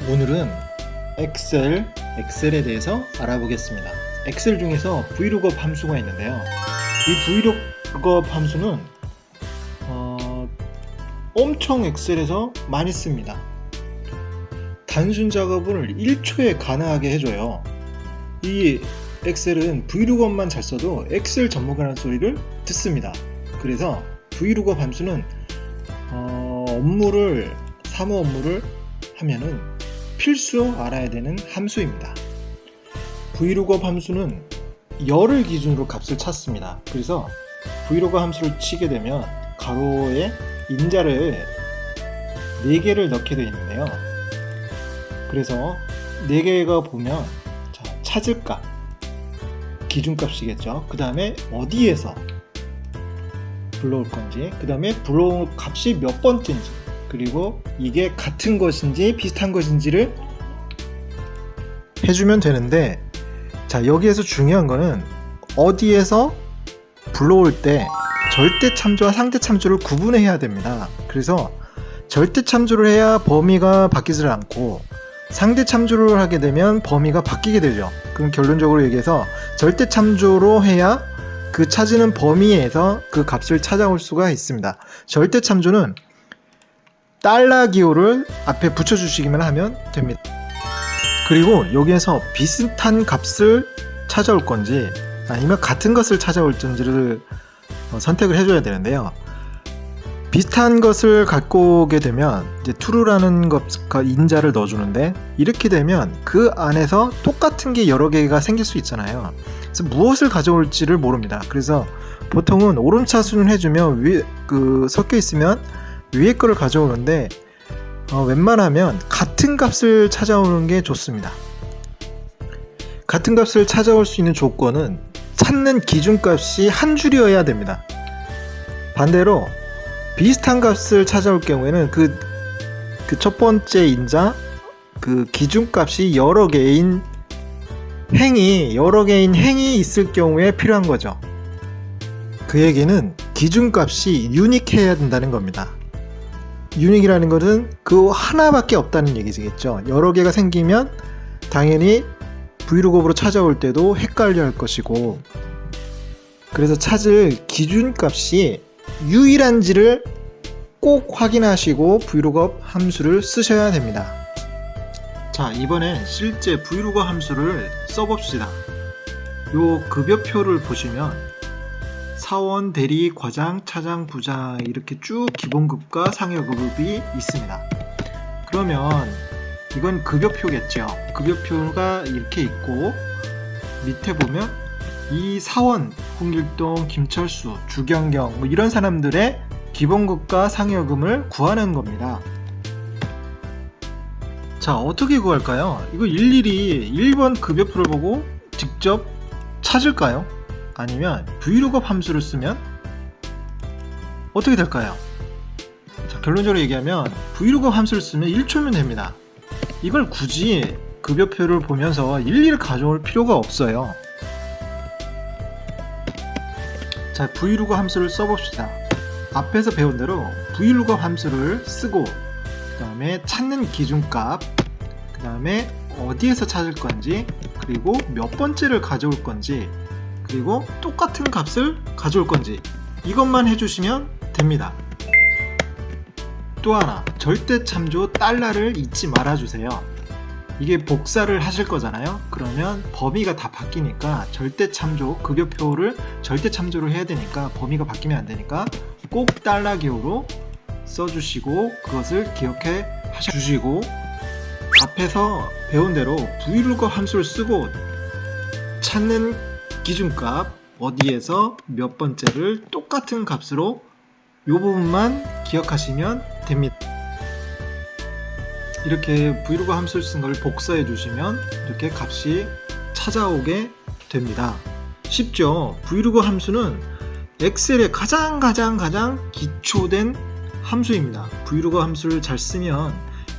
오늘은 엑셀에 대해서 알아보겠습니다. 엑셀 중에서 VLOOKUP 함수가 있는데요. 이 VLOOKUP 함수는 엄청 엑셀에서 많이 씁니다. 단순 작업을 1초에 가능하게 해줘요. 이 엑셀은 VLOOKUP만 잘 써도 엑셀 전문가라는 소리를 듣습니다. 그래서 VLOOKUP 함수는 사무 업무를 하면은 필수 알아야 되는 함수입니다. VLOOKUP 함수는 열을 기준으로 값을 찾습니다. 그래서 VLOOKUP 함수를 치게 되면 가로에 인자를 4개를 넣게 되어 있는데요. 그래서 4개가 보면 찾을 값, 기준값이겠죠. 그 다음에 어디에서 불러올 건지, 그 다음에 불러올 값이 몇 번째인지, 그리고 이게 같은 것인지 비슷한 것인지를 해주면 되는데, 자, 여기에서 중요한 거는 어디에서 불러올 때 절대 참조와 상대 참조를 구분해야 됩니다. 그래서 절대 참조를 해야 범위가 바뀌질 않고 상대 참조를 하게 되면 범위가 바뀌게 되죠. 그럼 결론적으로 얘기해서 절대 참조로 해야 그 찾는 범위에서 그 값을 찾아올 수가 있습니다. 절대 참조는 달러 기호를 앞에 붙여주시기만 하면 됩니다. 그리고 여기에서 비슷한 값을 찾아올 건지 아니면 같은 것을 찾아올 건지를 선택을 해줘야 되는데요. 비슷한 것을 갖고 오게 되면 이제 true라는 것과 인자를 넣어주는데, 이렇게 되면 그 안에서 똑같은 게 여러 개가 생길 수 있잖아요. 그래서 무엇을 가져올지를 모릅니다. 그래서 보통은 오름차순을 해주면 섞여 있으면 위에 거를 가져오는데, 웬만하면 같은 값을 찾아오는 게 좋습니다. 같은 값을 찾아올 수 있는 조건은 찾는 기준값이 한 줄이어야 됩니다. 반대로 비슷한 값을 찾아올 경우에는 그 첫 번째 인자, 그 기준값이 여러 개인 행이 있을 경우에 필요한 거죠. 그 얘기는 기준값이 유닉해야 된다는 겁니다. 유닉이라는 것은 그 하나밖에 없다는 얘기겠죠. 여러 개가 생기면 당연히 VLOOKUP으로 찾아올 때도 헷갈려 할 것이고, 그래서 찾을 기준값이 유일한지를 꼭 확인하시고 VLOOKUP 함수를 쓰셔야 됩니다. 자, 이번엔 실제 VLOOKUP 함수를 써봅시다. 요 급여표를 보시면 사원, 대리, 과장, 차장, 부장 이렇게 쭉 기본급과 상여급이 있습니다. 그러면 이건 급여표겠죠. 급여표가 이렇게 있고, 밑에 보면 이 사원, 홍길동, 김철수, 주경경 이런 사람들의 기본급과 상여금을 구하는 겁니다. 자, 어떻게 구할까요? 이거 일일이 1번 급여표를 보고 직접 찾을까요? 아니면 VLOOKUP 함수를 쓰면 어떻게 될까요? 자, 결론적으로 얘기하면 VLOOKUP 함수를 쓰면 1초면 됩니다. 이걸 굳이 급여표를 보면서 일일이 가져올 필요가 없어요. 자, VLOOKUP 함수를 써봅시다. 앞에서 배운 대로 VLOOKUP 함수를 쓰고, 그 다음에 찾는 기준값, 그 다음에 어디에서 찾을 건지, 그리고 몇 번째를 가져올 건지, 그리고 똑같은 값을 가져올 건지, 이것만 해주시면 됩니다. 또 하나, 절대 참조 달러를 잊지 말아주세요. 이게 복사를 하실 거잖아요. 그러면 범위가 다 바뀌니까 절대 참조, 급여표를 절대 참조로 해야 되니까 범위가 바뀌면 안 되니까 꼭 달러 기호로 써주시고, 그것을 기억해 주시고, 앞에서 배운 대로 VLOOKUP 함수를 쓰고 찾는 기준값, 어디에서 몇 번째를 똑같은 값으로 이 부분만 기억하시면 됩니다. 이렇게 VLOOKUP 함수를 쓴 걸 복사해 주시면 이렇게 값이 찾아오게 됩니다. 쉽죠? VLOOKUP 함수는 엑셀의 가장 기초된 함수입니다. VLOOKUP 함수를 잘 쓰면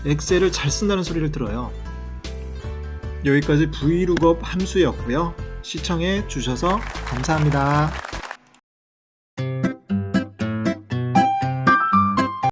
엑셀을 잘 쓴다는 소리를 들어요. 여기까지 VLOOKUP 함수였고요. 시청해 주셔서 감사합니다.